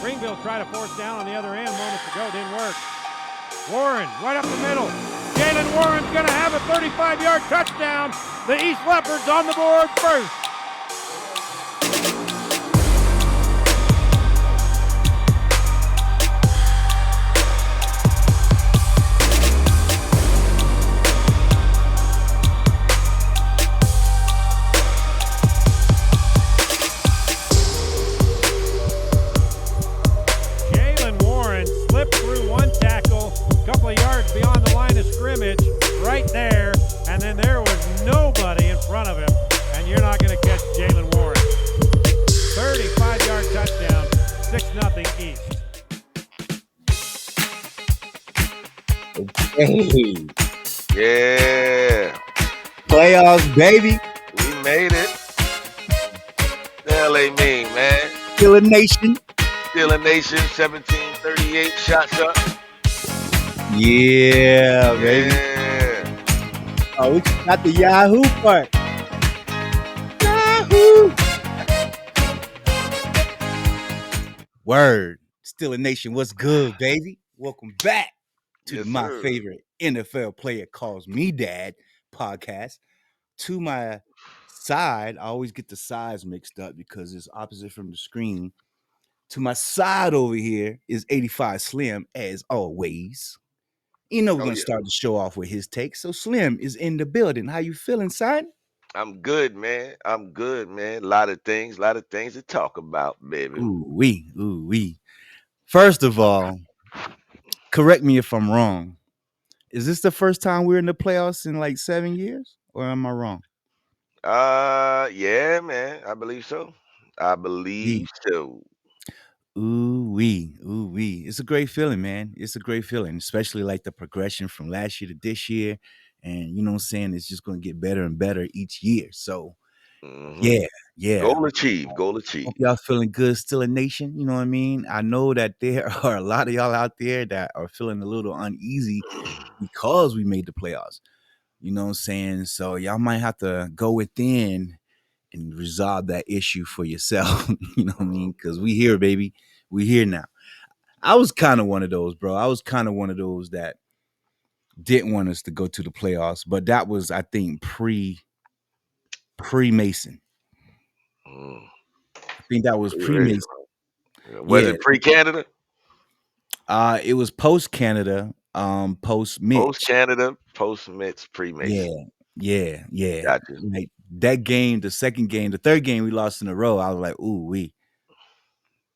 Greenville tried a fourth down on the other end moments ago. Didn't work. Warren right up the middle. Jalen Warren's going to have a 35-yard touchdown. The East Leopards on the board first. Jalen Warren slipped through one tackle, a couple of yards beyond the line of scrimmage, right there, and then there was nobody in front of him, and you're not going to catch Jalen Warren. 35-yard touchdown, 6-0 East. Hey, Yeah, playoffs, baby. we made it. The hell they mean, man? Killer Nation. Steeler Nation, 1738 shots up. Yeah, baby. Yeah. Oh, we got the Yahoo part. Yahoo. Word. Still a Nation. What's good, baby? Welcome back to Yes, my sir. favorite NFL player calls me dad podcast. To my side, I always get the sides mixed up because it's opposite from the screen. To my side over here is 85 Slim, as always. You know we're Oh, gonna yeah. start the show off with his take. So Slim is in the building. How you feeling, son? I'm good, man. I'm good, man. A lot of things to talk about, baby. Ooh wee. First of all, correct me if I'm wrong. Is this the first time we're in the playoffs in like 7 years, or am I wrong? Yeah, man. I believe so. I believe Wee. so. Ooh wee. It's a great feeling, man. It's a great feeling, especially like the progression from last year to this year. And you know what I'm saying? It's just gonna get better and better each year. So Hmm. yeah, yeah. Goal achieved. Goal Hope achieved. y'all feeling good, still a nation. You know what I mean? I know that there are a lot of y'all out there that are feeling a little uneasy because we made the playoffs. You know what I'm saying? So y'all might have to go within and resolve that issue for yourself. You know what I mean? Because we here, baby. We here now. I was kind of one of those, bro. I was kind of one of those that didn't want us to go to the playoffs, but that was, I think, pre Mason. Mm. I think that was pre Really? Mason. Was Yeah. it pre-Canada? It was post Canada, post Post Mitch. Canada, post Mitch, pre Mason. Yeah, yeah. Gotcha. Like that game, the second game, the third game we lost in a row. I was like, ooh,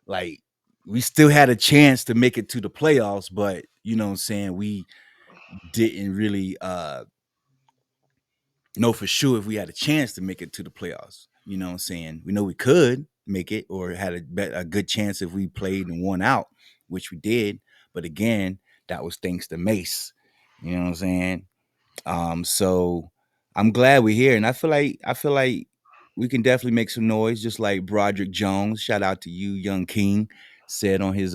like we still had a chance to make it to the playoffs, but you know what I'm saying, we didn't really know for sure if we had a chance to make it to the playoffs. You know what I'm saying? We know we could make it or had a good chance if we played and won out, which we did. But again, that was thanks to Mace. You know what I'm saying? So I'm glad we're here, and I feel like we can definitely make some noise, just like Broderick Jones. Shout out to you, Young King, said on his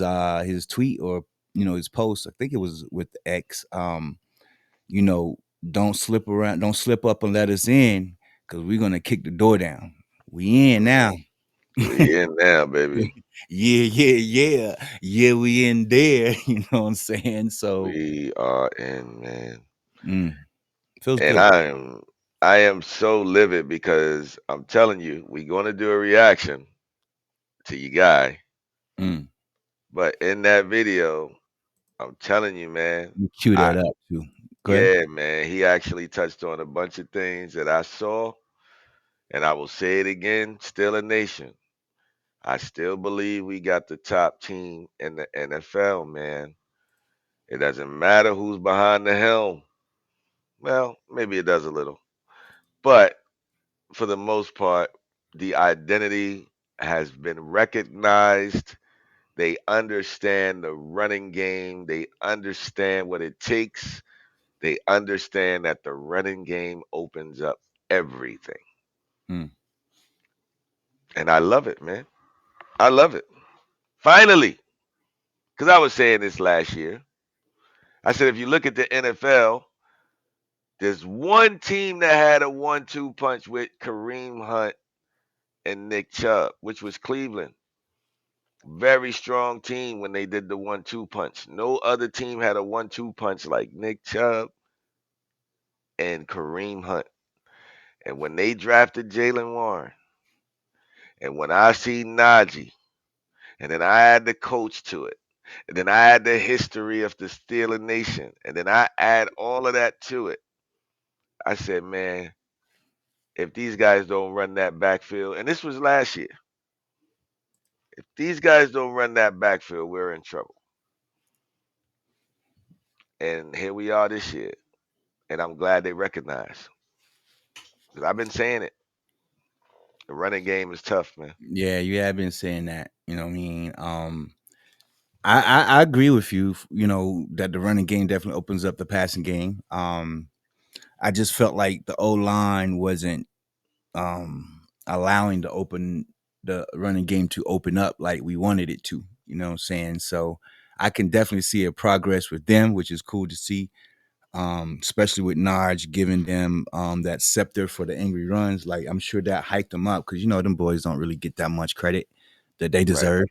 tweet or his post. I think it was with X. You know, don't slip up and let us in, because we're gonna kick the door down. We in now. Mhm. We in now, baby. Yeah. We in there. You know what I'm saying? So We are in, man. mm, feels And good. I am so livid because I'm telling you, we're gonna do a reaction to your guy. Mm. But in that video, I'm telling you, man, Let me cue I that up too. Go ahead. yeah, man, he actually touched on a bunch of things that I saw, and I will say it again, still a nation. I still believe we got the top team in the NFL, man. It doesn't matter who's behind the helm. Well, maybe it does a little. But for the most part, the identity has been recognized. They understand the running game. They understand what it takes. They understand that the running game opens up everything. Mm. And I love it, man. I love it. Finally, because I was saying this last year. I said, if you look at the NFL, there's one team that had a 1-2 punch with Kareem Hunt and Nick Chubb, which was Cleveland. Very strong team when they did the 1-2 punch. No other team had a 1-2 punch like Nick Chubb and Kareem Hunt. And when they drafted Jalen Warren, and when I see Najee, and then I add the coach to it, and then I add the history of the Steeler Nation, and then I add all of that to it, I said, man, if these guys don't run that backfield, and this was last year, if these guys don't run that backfield, we're in trouble. And here we are this year, and I'm glad they recognize. Because I've been saying it. The running game is tough, man. Yeah, you have been saying that. You know what I mean? I agree with you. You know that the running game definitely opens up the passing game. I just felt like the O line wasn't allowing the running game to open up like we wanted it to. You know what I'm saying? So I can definitely see a progress with them, which is cool to see. Especially with Narge giving them that scepter for the angry runs. Like I'm sure that hyped them up because you know them boys don't really get that much credit that they Right. deserve.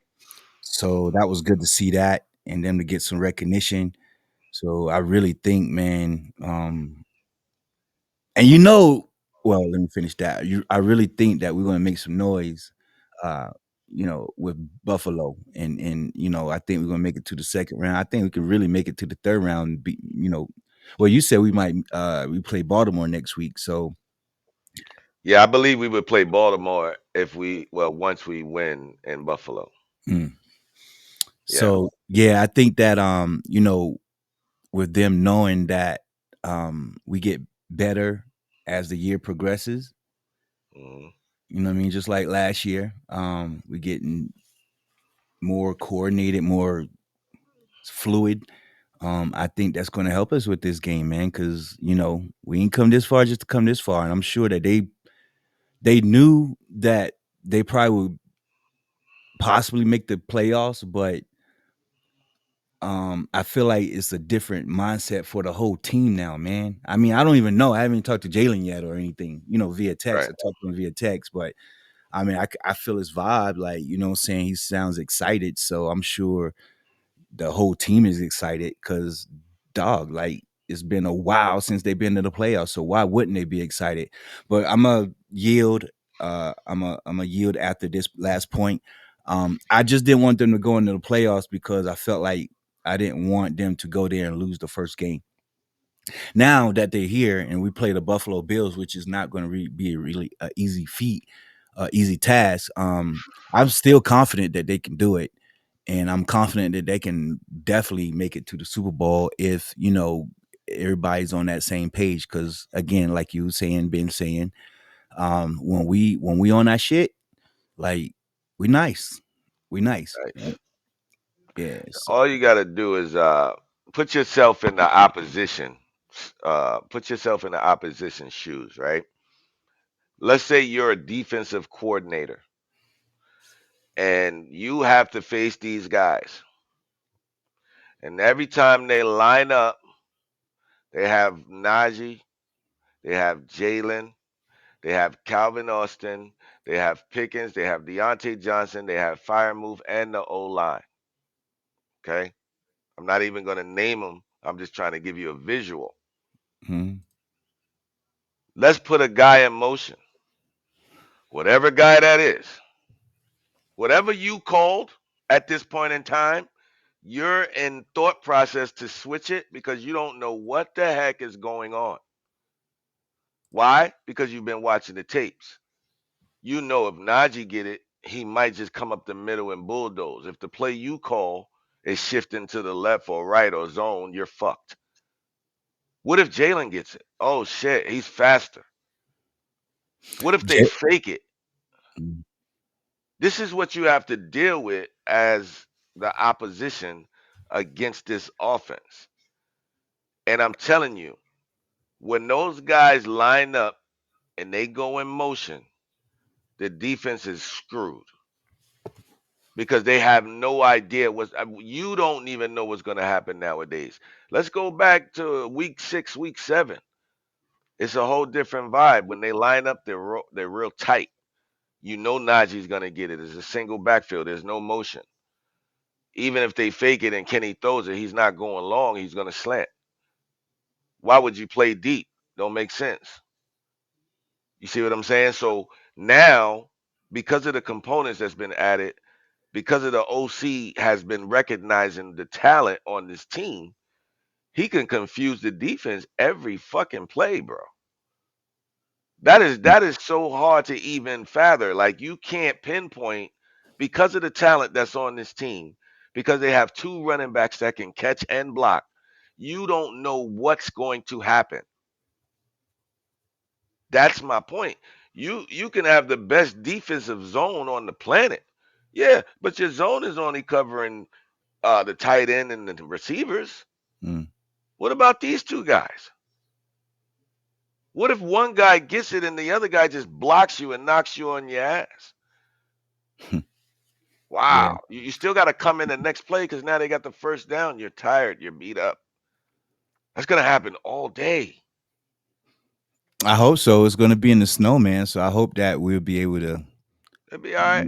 So that was good to see that and them to get some recognition. So I really think, man, and you know, well, let me finish that. I really think that we're going to make some noise, uh, with Buffalo, and I think we're going to make it to the second round. I think we can really make it to the third round. Well, you said we play Baltimore next week, so Yeah, I believe we would play Baltimore if once we win in Buffalo. mm. Yeah. So yeah, I think that with them knowing that we get better as the year progresses. Hmm. You know what I mean? Just like last year, we getting more coordinated, more fluid. I think that's going to help us with this game, man, because we ain't come this far just to come this far, and I'm sure that they knew that they probably would possibly make the playoffs, but I feel like it's a different mindset for the whole team now, man. I mean, I don't even know. I haven't even talked to Jalen yet or anything, via text. Right. I talked to him via text, but I mean, I feel his vibe, like what I'm saying. He sounds excited, so I'm sure the whole team is excited because dog, like it's been a while since they've been to the playoffs. So why wouldn't they be excited? But I'm a yield. I'm a yield after this last point. I just didn't want them to go into the playoffs because I felt like I didn't want them to go there and lose the first game. Now that they're here and we play the Buffalo Bills, which is not going to be a really easy feat, easy task. I'm still confident that they can do it, and I'm confident that they can definitely make it to the Super Bowl if everybody's on that same page. Because again, like you been saying, when we on that shit, like we nice, we nice, Nice. yeah. So, All you got to do is put yourself in the opposition. Put yourself in the opposition shoes, right? Let's say you're a defensive coordinator and you have to face these guys. And every time they line up, they have Najee, they have Jalen, they have Calvin Austin, they have Pickens, they have Deontay Johnson, they have Fire Move and the O line. Okay. I'm not even going to name them. I'm just trying to give you a visual. mhm. Let's put a guy in motion, whatever guy that is, whatever you called at this point in time, you're in thought process to switch it because you don't know what the heck is going on. Why? Because you've been watching the tapes. You know if Najee get it, he might just come up the middle and bulldoze. If the play you call is shifting to the left or right or zone, you're fucked. What if Jalen gets it? Oh shit, he's faster. What if they J- fake it? mm, This is what you have to deal with as the opposition against this offense. And I'm telling you, when those guys line up and they go in motion, the defense is screwed because they have no idea you don't even know what's going to happen nowadays. Let's go back to week 6, week 7. It's a whole different vibe. When they line up, they're real tight. You know Najee's going to get it. It's a single backfield. There's no motion. even if they fake it and Kenny throws it, he's not going long. He's going to slant. Why would you play deep? Don't make sense. You see what I'm saying? So now, because of the components that's been added, because of the OC has been recognizing the talent on this team, he can confuse the defense every fucking play, bro. That is so hard to even fathom. Like you can't pinpoint because of the talent that's on this team, because they have two running backs that can catch and block. You don't know what's going to happen. That's my point. You can have the best defensive zone on the planet. Yeah, but your zone is only covering the tight end and the receivers. Mm. What about these two guys? What if one guy gets it and the other guy just blocks you and knocks you on your ass? Yeah. Wow. You still got to come in the next play because now they got the first down. You're tired. You're beat up. That's going to happen all day. I hope so. It's going to be in the snow, man. So I hope that we'll be able to. It'll be all right.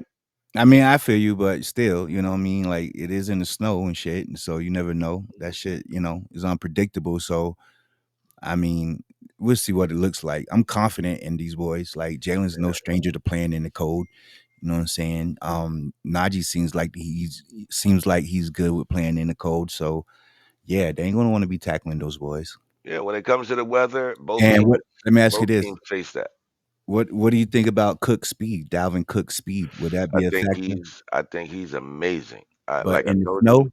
I mean, I feel you, but still, you know what I mean? Like, it is in the snow and shit. And so you never know. That shit, is unpredictable. So, I mean, we'll see what it looks like. I'm confident in these boys. Like, Jalen's no stranger to playing in the cold. You know what I'm saying? Najee seems like he's good with playing in the cold. So, yeah, they ain't going to want to be tackling those boys. Yeah, when it comes to the weather, And let me ask you both this. teams face that. What do you think about Cook's speed, Dalvin Cook's speed? Would that I be a think factor? he's amazing. But Like I in the told you, snow,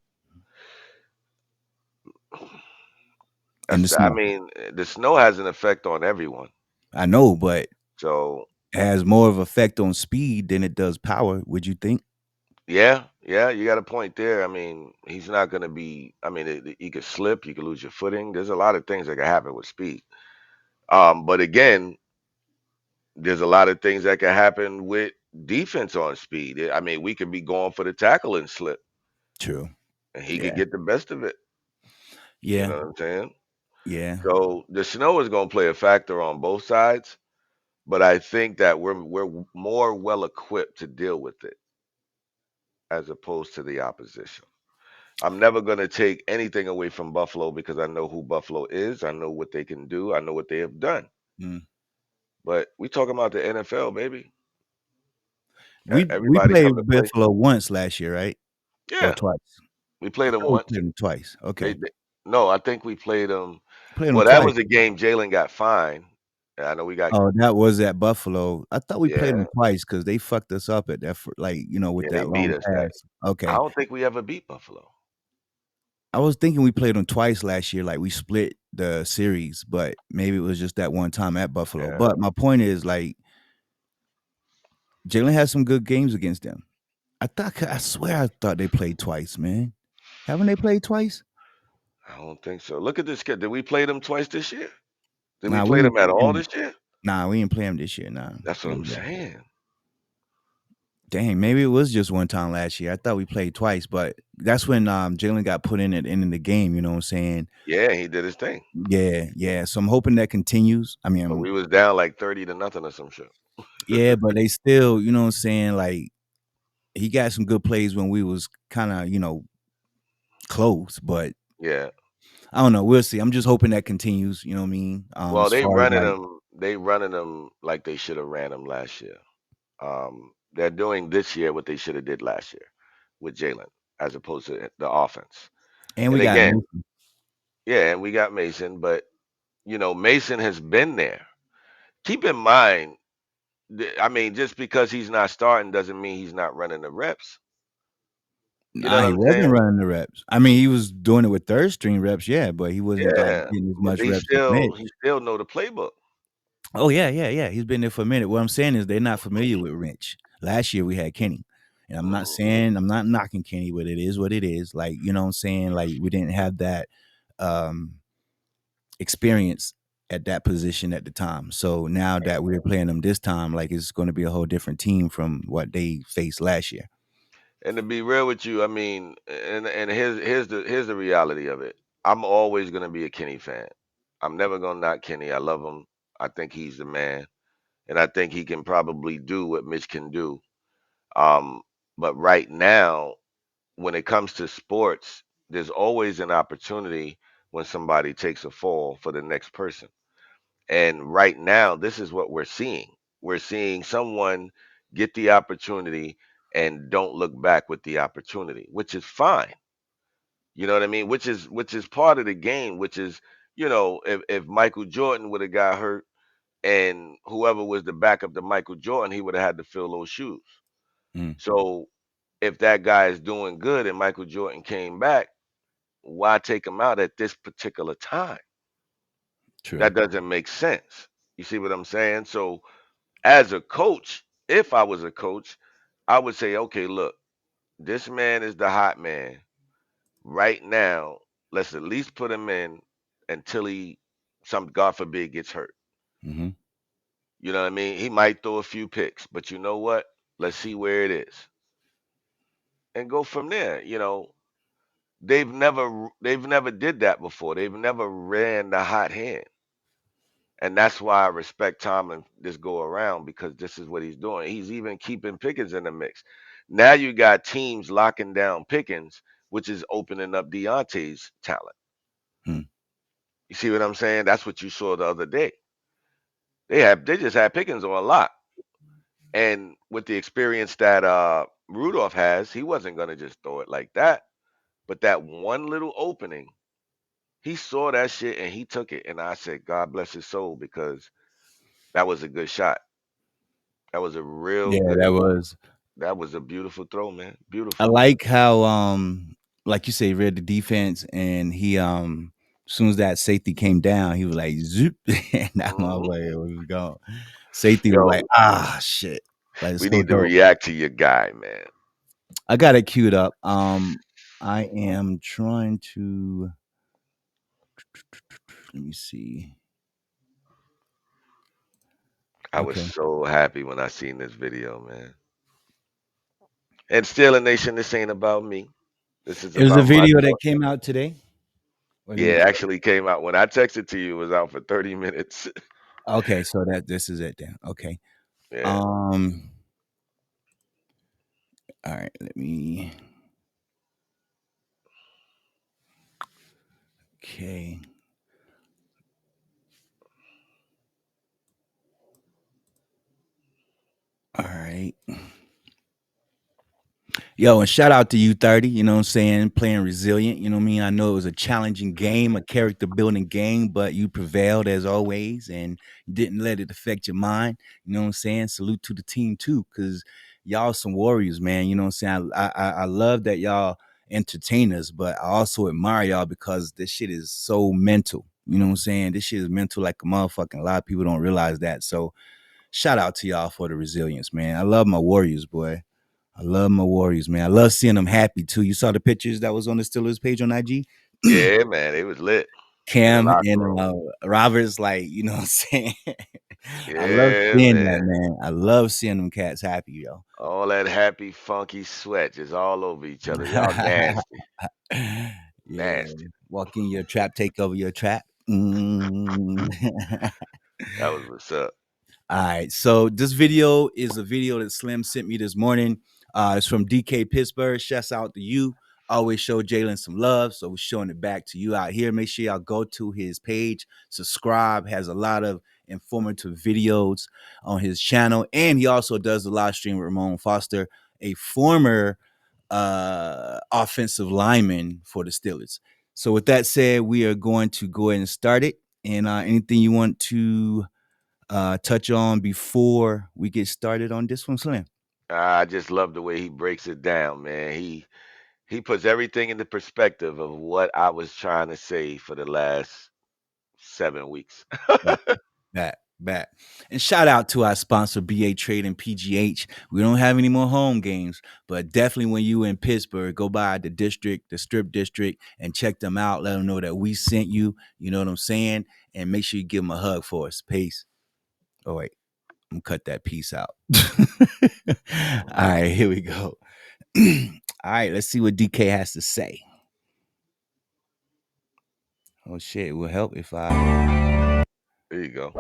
in the I snow. mean, the snow has an effect on everyone. I know, but So it has more of effect on speed than it does power, would you think? yeah, you got a point there. I mean, he's not going to be. I mean, you could slip, you could lose your footing. There's a lot of things that can happen with speed. But again, there's a lot of things that can happen with defense on speed. I mean, we could be going for the tackle and slip, True. and he could Yeah. get the best of it. You Yeah. know what I'm saying? Yeah. So the snow is going to play a factor on both sides, but I think that we're more well equipped to deal with it as opposed to the opposition. I'm never going to take anything away from Buffalo because I know who Buffalo is. I know what they can do. I know what they have done. Mm. But we talking about the NFL, baby. We Everybody come to played play. Buffalo once last year, right? Or Yeah, twice? we I played them thought we once. played them twice. They, Okay. they no, I think we played them. Played them Well, that twice. was the game Jalen got fined. And I know we got Oh, that was at Buffalo. I thought we played yeah, them twice because they fucked us up at that, like, with yeah, they that beat long us that. pass. I Okay. don't think we ever beat Buffalo. I was thinking we played them twice last year, like we split the series, but maybe it was just that one time at Buffalo. Yeah. But my point is, like, Jalen had some good games against them. I swear I thought they played twice, man. Haven't they played twice? I don't think so. Look at this kid. Did we play them twice this year? Did we Nah, we play didn't them at play all 'em. this year? Nah, we didn't play them this year. Nah. That's what I'm Maybe saying. dang, maybe it was just one time last year. I thought we played twice, but that's when Jalen got put in at the end of the game. You know what I'm saying? Yeah, he did his thing. Yeah, yeah. So I'm hoping that continues. I But mean, we was down like 30-0 or some shit. yeah, but they still, you know what I'm saying? Like, he got some good plays when we was kind of, close, but Yeah. I don't know. We'll see. I'm just hoping that continues. You know what I mean? Well, As far as like, they running them like they should have ran them last year. They're doing this year what they should have did last year with Jalen as opposed to the offense. and And we got again, Mason. yeah, and we got Mason, but Mason has been there. Keep in mind, I mean, just because he's not starting doesn't mean he's not running the reps. You know Nah, what he I'm wasn't saying? running the reps. I mean, he was doing it with third string reps, yeah, but he wasn't like Yeah, getting as but much reps as Mitch. he still know the playbook. Oh yeah, yeah, yeah. He's been there for a minute. What I'm saying is they're not familiar with Wrench. Last year we had Kenny. And Mhm. I'm not knocking Kenny, but it is what it is. Like, you know what I'm saying? Like, we didn't have that um experience at that position at the time. So now that we're playing them this time, like, it's going to be a whole different team from what they faced last year. And to be real with you, I mean, and here's the reality of it. I'm always gonna be a Kenny fan. I'm never gonna knock Kenny. I love him. I think he's the man, and I think he can probably do what Mitch can do. Um, but right now, when it comes to sports, there's always an opportunity when somebody takes a fall for the next person. And right now, this is what we're seeing. We're seeing someone get the opportunity and don't look back with the opportunity, which is fine. You know what I mean? Which is part of the game, which is, if Michael Jordan would have got hurt and whoever was the backup to Michael Jordan, he would have had to fill those shoes. Mm, So if that guy is doing good and Michael Jordan came back, why take him out at this particular time? true. That doesn't make sense. You see what I'm saying? So as a coach, if I was a coach, I would say, okay, look, this man is the hot man. Right now, let's at least put him in until some God forbid, gets hurt. Hmm. You know what I mean? He might throw a few picks, but you know what? Let's see where it is and go from there. They've never did that before. They've never ran the hot hand. And that's why I respect Tomlin this go around, because this is what he's doing. He's even keeping Pickens in the mix. Now you got teams locking down Pickens, which is opening up Deontay's talent. Mm. You see what I'm saying? That's what you saw the other day. They just had Pickens on lock. And with the experience that Rudolph has, he wasn't gonna just throw it like that. But that one little opening, he saw that shit and he took it. And I said, God bless his soul, because that was a good shot. That was a real Yeah, good that throw. was. That was a beautiful throw, man. I Beautiful. like how like you say, read the defense, and he as soon as that safety came down, he was like zoop, and that Hmm. motherfucker was gone. Safety was like, Yo, ah shit. But it's we so need to dope. react to your guy, man. I got it queued up. I am trying to let me see. I was Okay. so happy when I seen this video, man. And still a nation, this ain't about me. This is It was a about my video that thought. came out today. Let Yeah, me it actually came out when I texted to you. It was out for 30 minutes. okay, so that this is it then. Okay. Yeah, Um all right, let me okay. All right. Yo, and shout out to you 30, you know what I'm saying, playing resilient, you know what I mean? I know it was a challenging game, a character building game, but you prevailed as always and you didn't let it affect your mind, you know what I'm saying? Salute to the team too, cuz y'all some warriors, man, you know what I'm saying? I love that y'all entertain us, but I also admire y'all because this shit is so mental. You know what I'm saying? This shit is mental like a motherfucking. A lot of people don't realize that. So shout out to y'all for the resilience, man. I love my warriors, boy. I love my Warriors, man. I love seeing them happy too. You saw the pictures that was on the Steelers page on IG. yeah, man. It was lit in the Cam locker and room. Roberts, like you know what I'm saying. I love Yeah, seeing that, man. man. I love seeing them cats happy, yo. All that happy, funky sweat just all over each other. Y'all nasty. Yeah, Nasty. walk in your trap, take over your trap. Mm. That was what's up. All right. So this video is a video that Slim sent me this morning. It's from DK Pittsburgh. Shouts out to you. Always show Jalen some love. So we're showing it back to you out here. Make sure y'all go to his page, subscribe. Has a lot of informative videos on his channel. And he also does the live stream with Ramon Foster, a former offensive lineman for the Steelers. So with that said, we are going to go ahead and start it. And anything you want to touch on before we get started on this one, Slim? I just love the way he breaks it down, man. He puts everything into perspective of what I was trying to say for the last 7 weeks. Back, back. And shout out to our sponsor, BA Trade and PGH. We don't have any more home games, but definitely when you in Pittsburgh, go by the district, the strip district, and check them out. Let them know that we sent you. You know what I'm saying? And make sure you give them a hug for us. Peace. Oh, wait. I'm gonna cut that piece out. All right, here we go. All right, let's see what DK has to say. Oh shit, it will help if I. There you go.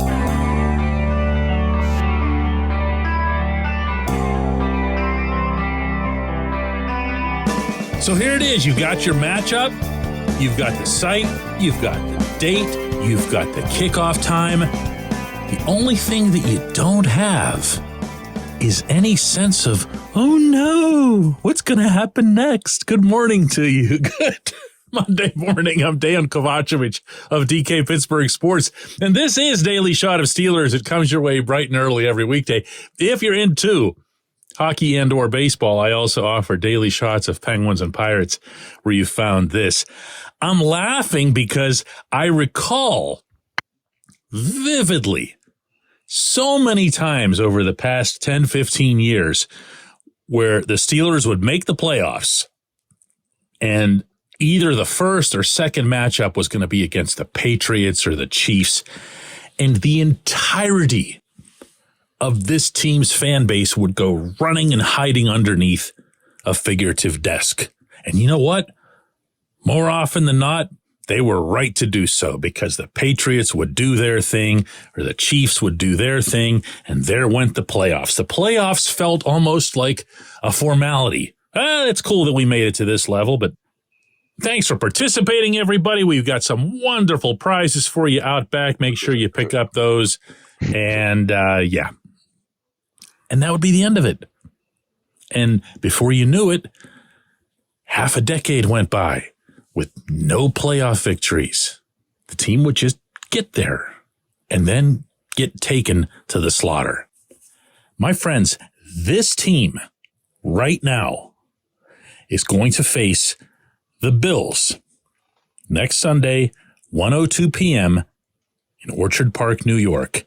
So here it is. You've got your matchup. You've got the site. You've got the date. You've got the kickoff time. The only thing that you don't have is any sense of, oh no, what's going to happen next? Good morning to you. Good Monday morning. I'm Dan Kovacevic of DK Pittsburgh Sports. And this is Daily Shot of Steelers. It comes your way bright and early every weekday. If you're into hockey and or baseball, I also offer daily shots of Penguins and Pirates where you found this. I'm laughing because I recall vividly so many times over the past 10, 15 years where the Steelers would make the playoffs and either the first or second matchup was going to be against the Patriots or the Chiefs, and the entirety of this team's fan base would go running and hiding underneath a figurative desk. And you know what? More often than not, they were right to do so because the Patriots would do their thing or the Chiefs would do their thing, and there went the playoffs. The playoffs felt almost like a formality. It's cool that we made it to this level, but thanks for participating, everybody. We've got some wonderful prizes for you out back. Make sure you pick up those. And, yeah. And that would be the end of it. And before you knew it, half a decade went by with no playoff victories. The team would just get there and then get taken to the slaughter. My friends, this team right now is going to face the Bills next Sunday, 1:02 p.m. in Orchard Park, New York.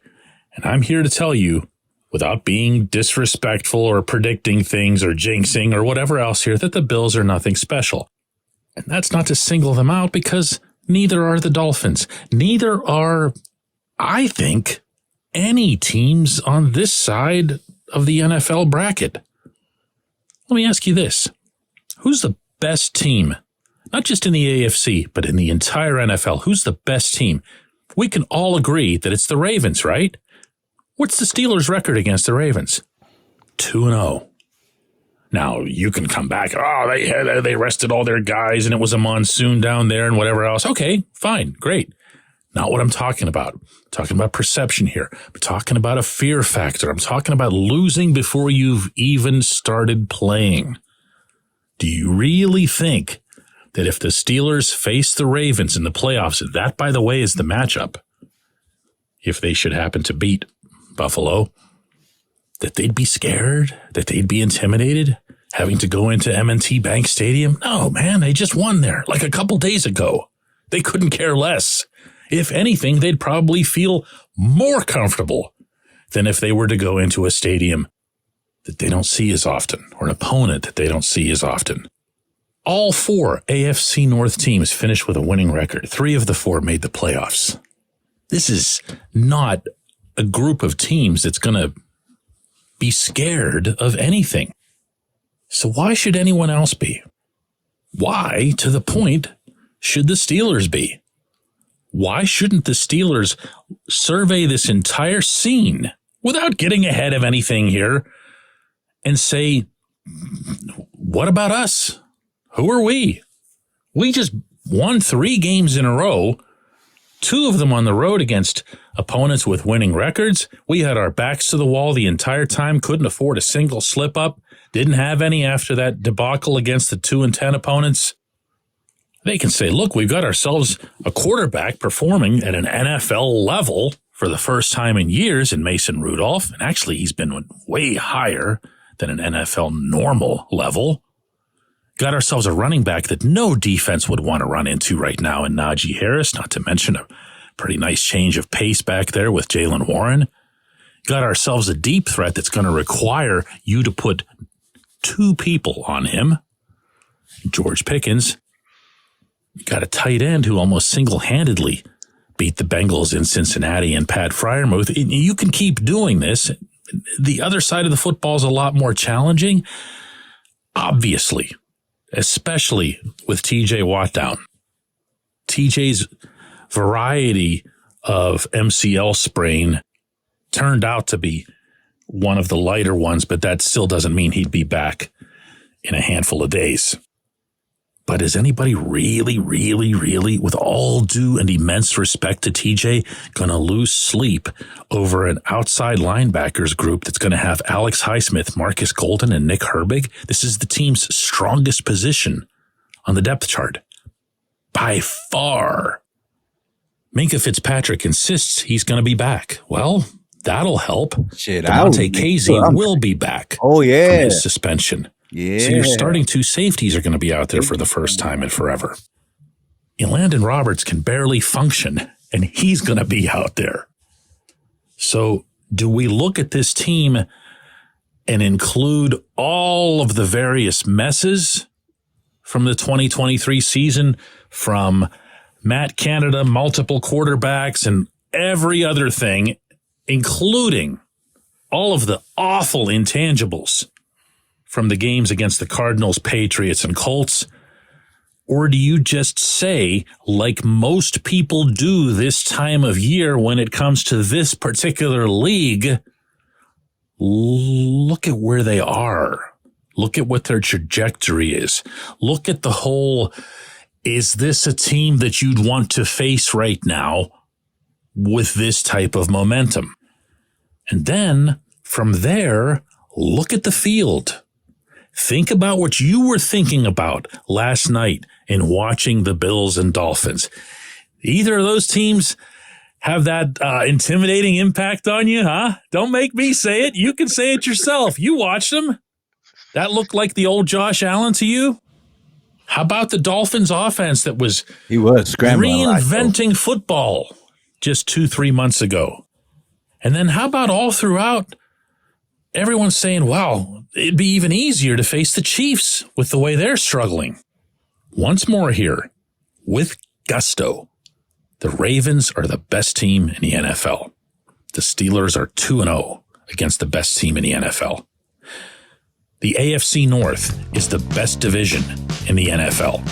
And I'm here to tell you, without being disrespectful or predicting things or jinxing or whatever else here, that the Bills are nothing special. And that's not to single them out because neither are the Dolphins. Neither are, I think, any teams on this side of the NFL bracket. Let me ask you this. Who's the best team? Not just in the AFC, but in the entire NFL. Who's the best team? We can all agree that it's the Ravens, right? What's the Steelers' record against the Ravens? 2-0. Now, you can come back, they rested all their guys and it was a monsoon down there and whatever else. Okay, fine, great. Not what I'm talking about. I'm talking about perception here. I'm talking about a fear factor. I'm talking about losing before you've even started playing. Do you really think that if the Steelers face the Ravens in the playoffs, that, by the way, is the matchup, if they should happen to beat Buffalo, that they'd be scared, that they'd be intimidated, having to go into M&T Bank Stadium? No, man, they just won there like a couple days ago. They couldn't care less. If anything, they'd probably feel more comfortable than if they were to go into a stadium that they don't see as often or an opponent that they don't see as often. All 4 AFC North teams finished with a winning record. 3 of the 4 made the playoffs. This is not a group of teams that's going to be scared of anything. So why should anyone else be? Why, to the point, should the Steelers be? Why shouldn't the Steelers survey this entire scene without getting ahead of anything here and say, what about us? Who are we? We just won 3 games in a row, 2 of them on the road against opponents with winning records. We had our backs to the wall the entire time, couldn't afford a single slip up, didn't have any after that debacle against the 2-10 opponents. They can say, look, we've got ourselves a quarterback performing at an NFL level for the first time in years in Mason Rudolph. And actually, he's been way higher than an NFL normal level. Got ourselves a running back that no defense would want to run into right now in Najee Harris, not to mention a pretty nice change of pace back there with Jaylen Warren. Got ourselves a deep threat that's going to require you to put 2 people on him. George Pickens. Got a tight end who almost single-handedly beat the Bengals in Cincinnati and Pat Freiermuth. You can keep doing this. The other side of the football is a lot more challenging, obviously, especially with TJ Watt down. TJ's variety of MCL sprain turned out to be one of the lighter ones, but that still doesn't mean he'd be back in a handful of days. But is anybody really, with all due and immense respect to TJ, going to lose sleep over an outside linebackers group that's going to have Alex Highsmith, Marcus Golden, and Nick Herbig? This is the team's strongest position on the depth chart. By far. Minkah Fitzpatrick insists he's going to be back. Well, that'll help. Shit, Damontae Kazee will be back Oh, yeah. from his suspension. Yeah. So your starting two safeties are going to be out there for the first time in forever. And Landon Roberts can barely function, and he's going to be out there. So do we look at this team and include all of the various messes from the 2023 season, from Matt Canada, multiple quarterbacks, and every other thing, including all of the awful intangibles from the games against the Cardinals, Patriots, and Colts? Or do you just say, like most people do this time of year when it comes to this particular league, look at where they are. Look at what their trajectory is. Look at the whole, is this a team that you'd want to face right now with this type of momentum? And then from there, look at the field. Think about what you were thinking about last night in watching the Bills and Dolphins. Either of those teams have that intimidating impact on you, huh? Don't make me say it. You can say it yourself. You watched them. That looked like the old Josh Allen to you? How about the Dolphins offense that was scrambling reinventing football just 2-3 months ago? And then how about all throughout, everyone's saying, wow, it'd be even easier to face the Chiefs with the way they're struggling. Once more here, with gusto, the Ravens are the best team in the NFL. The Steelers are 2-0 against the best team in the NFL. The AFC North is the best division in the NFL.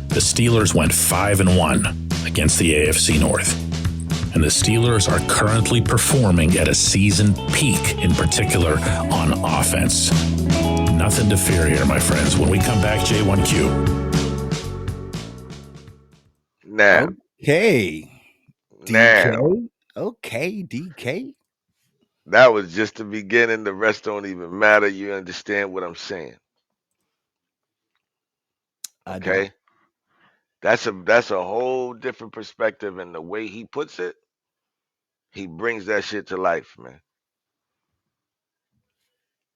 The Steelers went 5-1 against the AFC North. And the Steelers are currently performing at a season peak, in particular on offense. Nothing to fear here, my friends. When we come back, J1Q. Now. Okay. Now. DK. Okay, DK. That was just the beginning. The rest don't even matter. You understand what I'm saying? Okay. That's a whole different perspective, and the way he puts it, he brings that shit to life, man.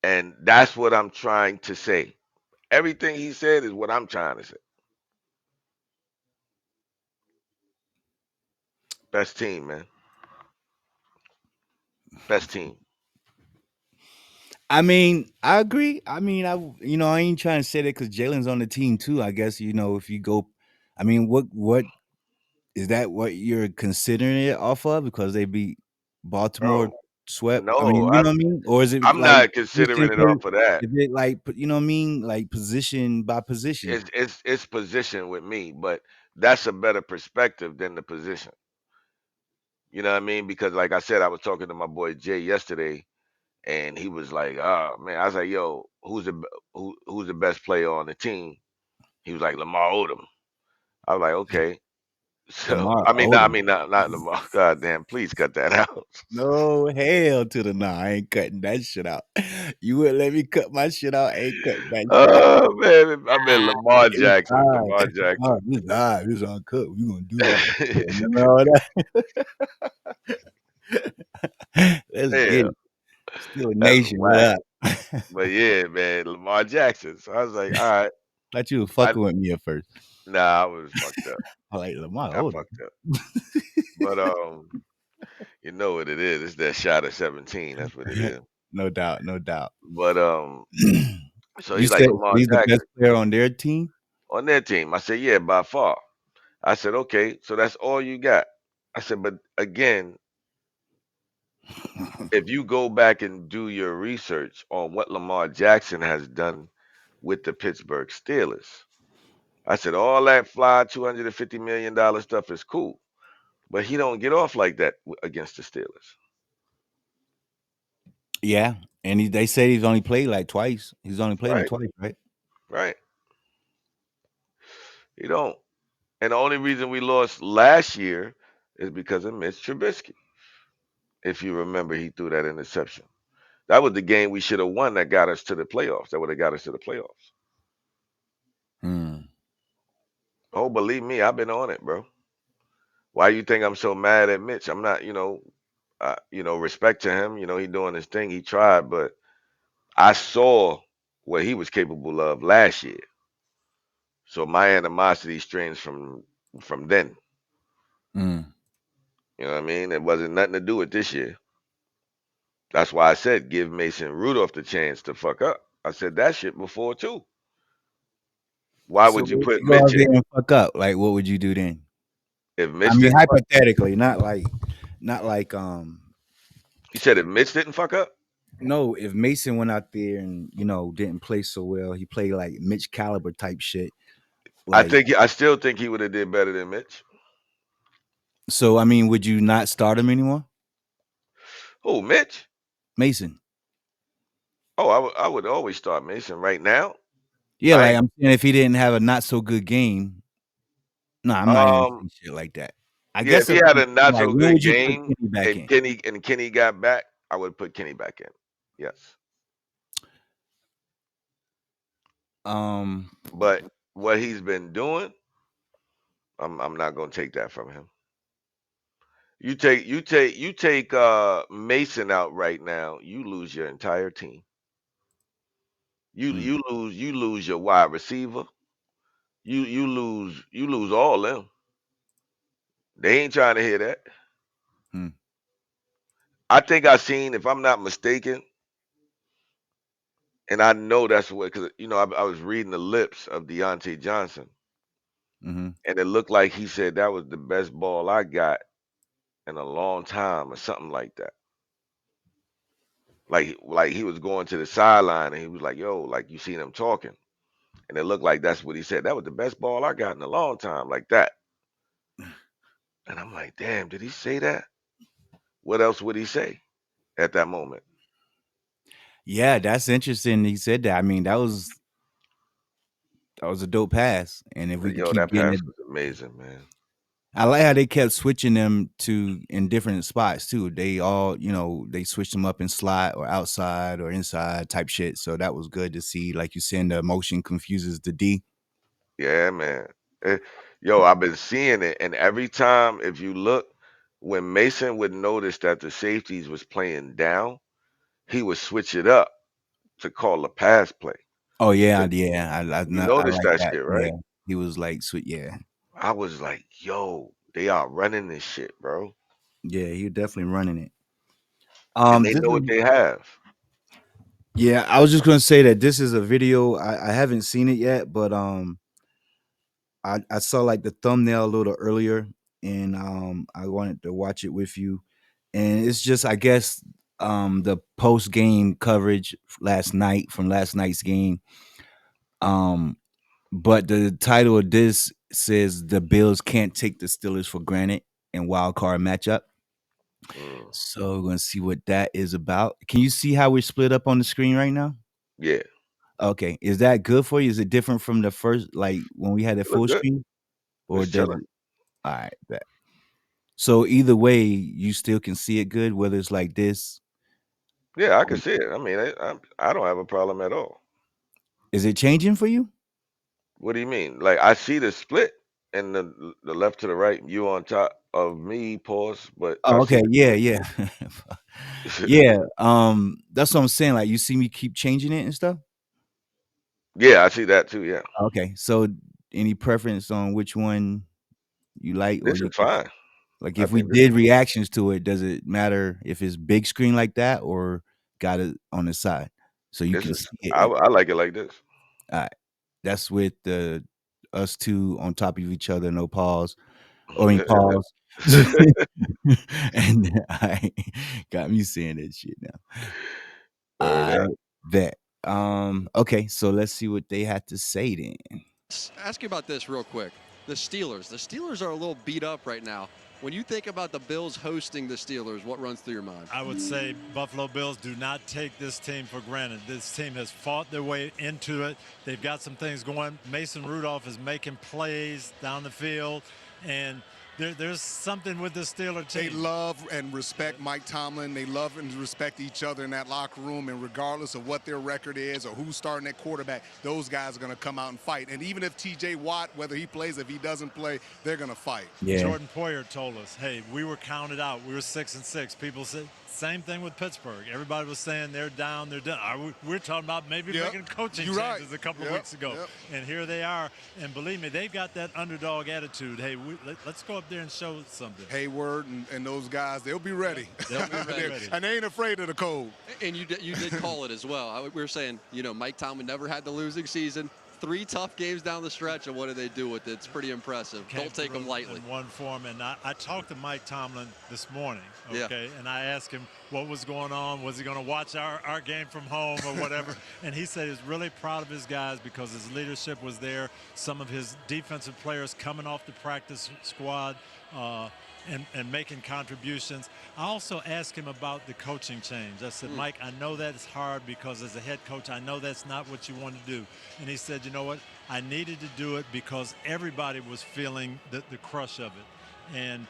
And that's what I'm trying to say. Everything he said is what I'm trying to say. Best team, man. Best team. I mean, I agree. I mean, I ain't trying to say that because Jalen's on the team too. I guess, if you go, I mean, what is that what you're considering it off of? Because they beat Baltimore, swept? No, I mean, you know what I mean? Or is it I'm like not considering it off of that. Is it like, you know what I mean? Like position by position? It's position with me, but that's a better perspective than the position. You know what I mean? Because like I said, I was talking to my boy Jay yesterday, and he was like, "Oh man," I was like, "Yo, who's the best player on the team?" He was like, "Lamar Odom." I was like, "Okay." So Lamar I mean, Odom. not Lamar. God damn, please cut that out. No, hell to the no. I ain't cutting that shit out. You wouldn't let me cut my shit out. I ain't cutting that shit out. Oh man, I mean Lamar Jackson. Lamar Jackson. Oh, this live. This uncut. We gonna do that. Remember all that? Let's get it. Still a nation. What up? But yeah, man, Lamar Jackson. So I was like, all right. Thought you were fucking with me at first. Nah, I was fucked up. I like Lamar. I fucked up. But you know what it is. It's that shot at 17. That's what it is. No doubt. But so you he's like Lamar he's Jackson. the best player on their team? On their team. I said, yeah, by far. I said, okay, so that's all you got. I said, but again, if you go back and do your research on what Lamar Jackson has done with the Pittsburgh Steelers, I said all that fly $250 million stuff is cool, but he don't get off like that against the Steelers. Yeah, and they said he's only played like twice. He's only played like twice, right? Right. He don't. And the only reason we lost last year is because of Mitch Trubisky. If you remember, he threw that interception. That was the game we should have won that got us to the playoffs. That would have got us to the playoffs. Oh, believe me, I've been on it, bro. Why you think I'm so mad at Mitch? I'm not, respect to him. He doing his thing. He tried, but I saw what he was capable of last year. So my animosity strains from then. Mm. You know what I mean? It wasn't nothing to do with this year. That's why I said give Mason Rudolph the chance to fuck up. I said that shit before too. Why So would you if put you go out Mitch there in? and fuck up, like what would you do then? If I Mitch mean, didn't fuck, hypothetically, not like you said if Mitch didn't fuck up, no, if Mason went out there and didn't play so well, he played like Mitch caliber type shit. Like, I still think he would have did better than Mitch. so I mean, would you not start him anymore, Oh, Mitch. Mason? Oh, I would always start Mason right now. Yeah, I like ain't, I'm saying, if he didn't have a not so good game, no, I'm not even saying shit like that. I yeah, guess if he had a not like so when good would you put game Kenny back and in? Kenny got back, I would put Kenny back in. Yes. But what he's been doing, I'm not gonna take that from him. You take Mason out right now, you lose your entire team. You lose your wide receiver. You lose all them. They ain't trying to hear that. Hmm. I think I seen, if I'm not mistaken, and I know that's what, because I was reading the lips of Deontay Johnson, Mhm. and it looked like he said that was the best ball I got in a long time, or something like that. Like he was going to the sideline and he was like, "Yo," like you seen him talking, and it looked like that's what he said. That was the best ball I got in a long time, like that. And I'm like, damn, did he say that? What else would he say at that moment? Yeah, that's interesting. He said that. I mean, that was a dope pass, and if we could Yo, keep that getting pass it, was amazing, man. I like how they kept switching them to in different spots too. They all, they switched them up in slot or outside or inside type shit. So that was good to see. Like you saying, the motion confuses the D. Yeah, man. Eh, Yo, I've been seeing it, and every time, if you look, when Mason would notice that the safeties was playing down, he would switch it up to call a pass play. Oh yeah, yeah. You I noticed like that that. shit, Yeah, right? he was like, sweet. Yeah, I was like, yo, they are running this shit, bro. yeah. He was definitely running it. And they This know is what they have. yeah. I was just gonna say that this is a video. I haven't seen it yet, but I saw like the thumbnail a little earlier, and I wanted to watch it with you. And it's just, I guess, the post game coverage last night from last night's game. But the title of this says the Bills can't take the Steelers for granted in wild card matchup. Mm, So we're gonna see what that is about. Can you see how we're split up on the screen right now? yeah, Okay, is that good for you? Is it different from the first, like when we had a it look full good. screen, or It's does chilling. it? All right, bet. So either way, you still can see it good, whether it's like this. Yeah, I can see it. I mean, I don't have a problem at all. Is it changing for you? What do you mean? Like I see the split and the left to the right, you on top of me, pause, but I Oh, see okay. the Yeah, split. yeah. Yeah. That's what I'm saying. Like you see me keep changing it and stuff. Yeah, I see that too. Yeah, Okay. So any preference on which one you like, or this you is can fine. like I if we think this is did reactions to it, does it matter if it's big screen like that or got it on the side so you this can is see it? I like it like this. All right. That's with the us two on top of each other, no pause. Or any pause. And I got me saying that shit now. Word I up. bet. Okay, so let's see what they had to say then. Ask you about this real quick. the Steelers. The Steelers are a little beat up right now. When you think about the Bills hosting the Steelers, what runs through your mind? I would say Buffalo Bills do not take this team for granted. This team has fought their way into it. They've got some things going. Mason Rudolph is making plays down the field, and there's something with the Steelers team. They love and respect Mike Tomlin. They love and respect each other in that locker room. And regardless of what their record is or who's starting at quarterback, those guys are going to come out and fight. And even if T.J. Watt, whether he plays, if he doesn't play, they're going to fight. Yeah. Jordan Poyer told us, hey, we were counted out. We were 6-6. People said, same thing with Pittsburgh. Everybody was saying they're down, they're done. We're talking about maybe making coaching changes a couple of weeks ago. And here they are. And believe me, they've got that underdog attitude. Hey, let's go up there and show something. Hayward and those guys, they'll be ready. They'll be ready. And they ain't afraid of the cold. And you did call it as well. We were saying, Mike Tomlin never had the losing season. 3 tough games down the stretch, and what do they do with it? It's pretty impressive. Don't take them lightly. In one form, and I talked to Mike Tomlin this morning, okay, and I asked him what was going on. Was he going to watch our game from home or whatever? And he said he's really proud of his guys because his leadership was there. Some of his defensive players coming off the practice squad, and making contributions. I also asked him about the coaching change. I said, Mike, I know that it's hard because as a head coach, I know that's not what you want to do. And he said, you know what? I needed to do it because everybody was feeling the crush of it. And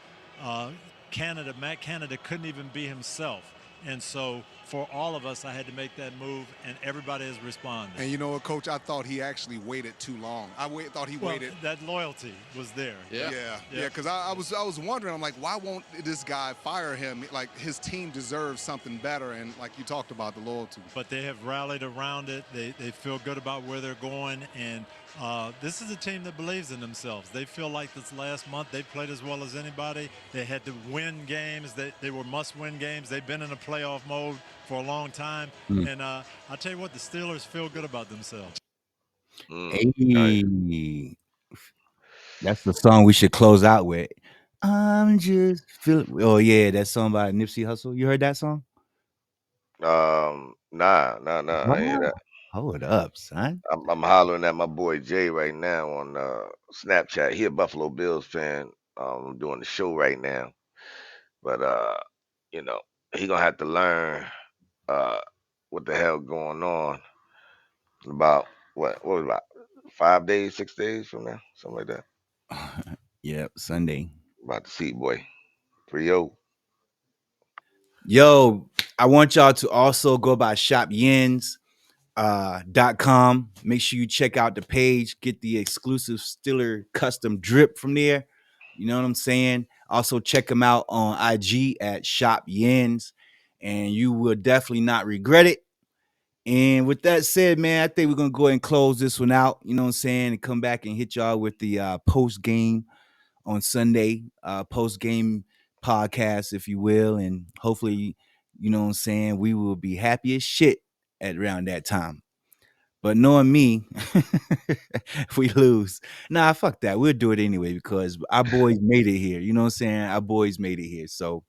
Matt Canada couldn't even be himself. And so for all of us, I had to make that move, and everybody has responded. And you know what, Coach? I thought he actually waited too long. Thought he waited. That loyalty was there. Yeah, because I was wondering, I'm like, why won't this guy fire him? Like, his team deserves something better, and like you talked about, the loyalty. But they have rallied around it. They feel good about where they're going, and this is a team that believes in themselves. They feel like this last month they played as well as anybody. They had to win games. They were must-win games. They've been in a playoff mode for a long time. And I'll tell you what, the Steelers feel good about themselves. Hey, that's the song we should close out with. I'm just feeling. Oh yeah, that song by Nipsey Hussle. You heard that song? Nah. I hear that. Hold up, son. I'm hollering at my boy Jay right now on Snapchat. He a Buffalo Bills fan. I'm doing the show right now, but he gonna have to learn what the hell going on about what was about 5 days, 6 days from now, something like that. Yep, Sunday. About to see, boy. 3-0. Yo, I want y'all to also go by shopyens.com. Make sure you check out the page, get the exclusive Steeler custom drip from there. You know what I'm saying? Also check them out on IG at shopyens, and you will definitely not regret it. And with that said, man, I think we're gonna go ahead and close this one out. You know what I'm saying? And come back and hit y'all with the post game on Sunday, post game podcast, if you will, and hopefully, you know what I'm saying, we will be happy as shit at around that time. But knowing me, if we lose, fuck that. We'll do it anyway because our boys made it here. You know what I'm saying? Our boys made it here. So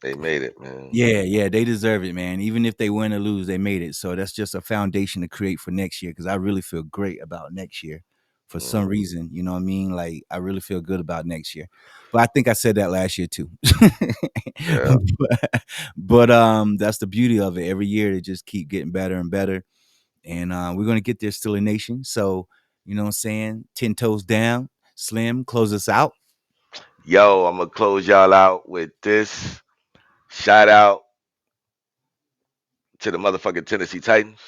they made it, man. Yeah, they deserve it, man. Even if they win or lose, they made it. So that's just a foundation to create for next year because I really feel great about next year. For some reason, you know what I mean? Like, I really feel good about next year. But I think I said that last year too. Yeah. but that's the beauty of it. Every year they just keep getting better and better. And we're going to get there, Steeler Nation. So, you know what I'm saying? 10 toes down. Slim, close us out. Yo, I'm going to close y'all out with this. Shout out to the motherfucking Tennessee Titans.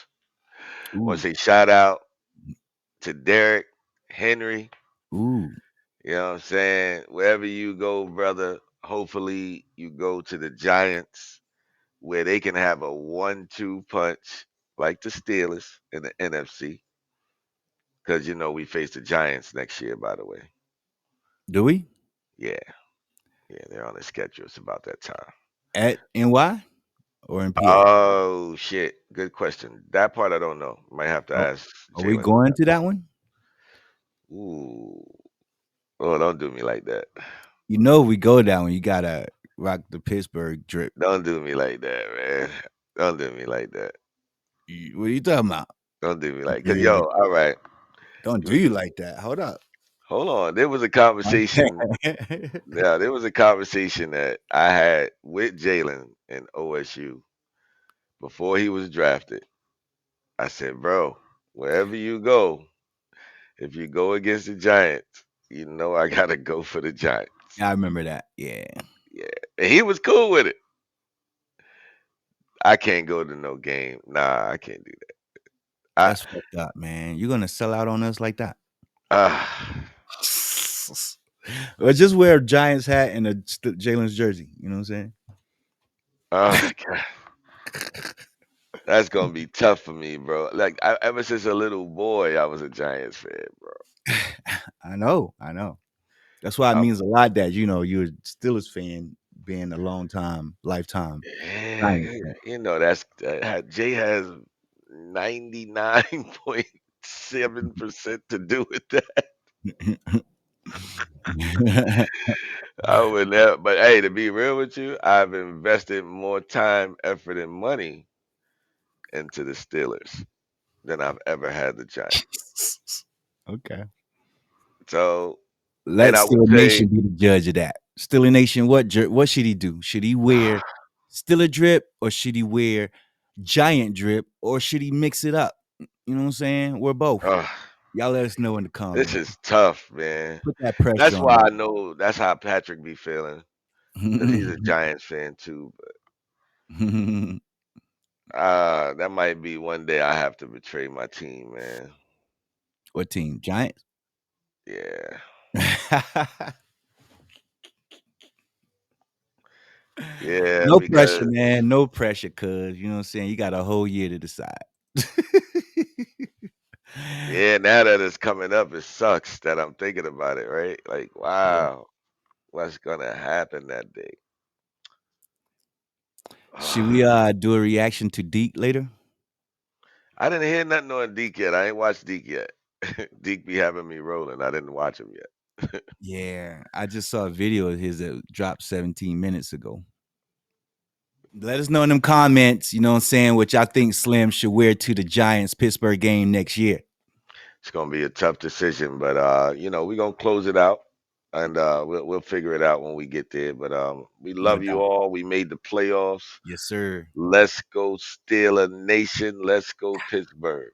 I want to say shout out to Derrick Henry. Ooh. You know what I'm saying? Wherever you go, brother, hopefully you go to the Giants where they can have a 1-2 punch like the Steelers in the NFC. Because, we face the Giants next year, by the way. Do we? Yeah. Yeah, they're on the schedule. It's about that time. At NY or in PA? Oh, shit. Good question. That part I don't know. Might have to ask. Are we going to that one? Ooh. Oh, don't do me like that. You know we go down when you got to rock the Pittsburgh drip. Don't do me like that, man. Don't do me like that. What are you talking about? Don't do me like that. Yo, all right. Don't do you like that. Hold up. hold on. There was a conversation. Yeah, there was a conversation that I had with Jalen in OSU before he was drafted. I said, bro, wherever you go, if you go against the Giants, you know I gotta go for the Giants. I remember that. Yeah. Yeah. And he was cool with it. I can't go to no game. Nah, I can't do that. That's fucked up, man. You're gonna sell out on us like that? Or just wear a Giants hat and a Jalen's jersey. You know what I'm saying? Oh God. That's gonna be tough for me, bro. Like ever since a little boy, I was a Giants fan, bro. I know. That's why it means a lot that you're a Steelers fan, being a long time, lifetime. Yeah, you know that's Jay has 99.7% to do with that. I would never, but hey, to be real with you, I've invested more time, effort, and money into the Steelers than I've ever had the Giants. Okay. So, Let and I would Steeler say, Nation be the judge of that. Steeler Nation, what should he do? Should he wear Steeler drip, or should he wear Giant drip, or should he mix it up? You know what I'm saying? We're both. Y'all let us know in the comments. this is tough, man. Put that pressure That's on why him. I know that's how Patrick be feeling, because he's a Giants fan too. But that might be one day I have to betray my team, man. What team? Giants? Yeah. Yeah, No because pressure, man. No pressure, cuz you know what I'm saying? You got a whole year to decide. yeah, now that it's coming up, it sucks that I'm thinking about it, right? Like, wow, what's gonna happen that day? Should we do a reaction to Deke later? I didn't hear nothing on Deke yet. I ain't watched Deke yet. Deke be having me rolling. I didn't watch him yet. Yeah, I just saw a video of his that dropped 17 minutes ago. Let us know in them comments, you know what I'm saying, what y'all think Slim should wear to the Giants Pittsburgh game next year. It's gonna be a tough decision, but we're gonna close it out, and we'll figure it out when we get there. But we No love you doubt. all. We made the playoffs. Yes, sir. Let's go Steeler Nation. Let's go Pittsburgh.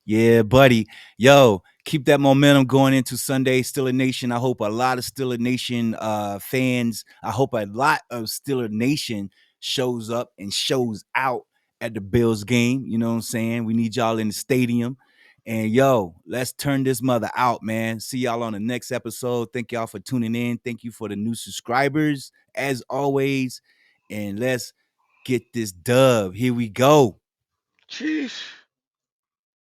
Yeah, buddy. Yo, keep that momentum going into Sunday. Steeler Nation. I hope a lot of Steeler Nation fans, I hope a lot of Steeler Nation shows up and shows out at the Bills game. You know what I'm saying? We need y'all in the stadium. And yo, let's turn this mother out, man. See y'all on the next episode. Thank y'all for tuning in. Thank you for the new subscribers, as always. And let's get this dub. Here we go. Sheesh.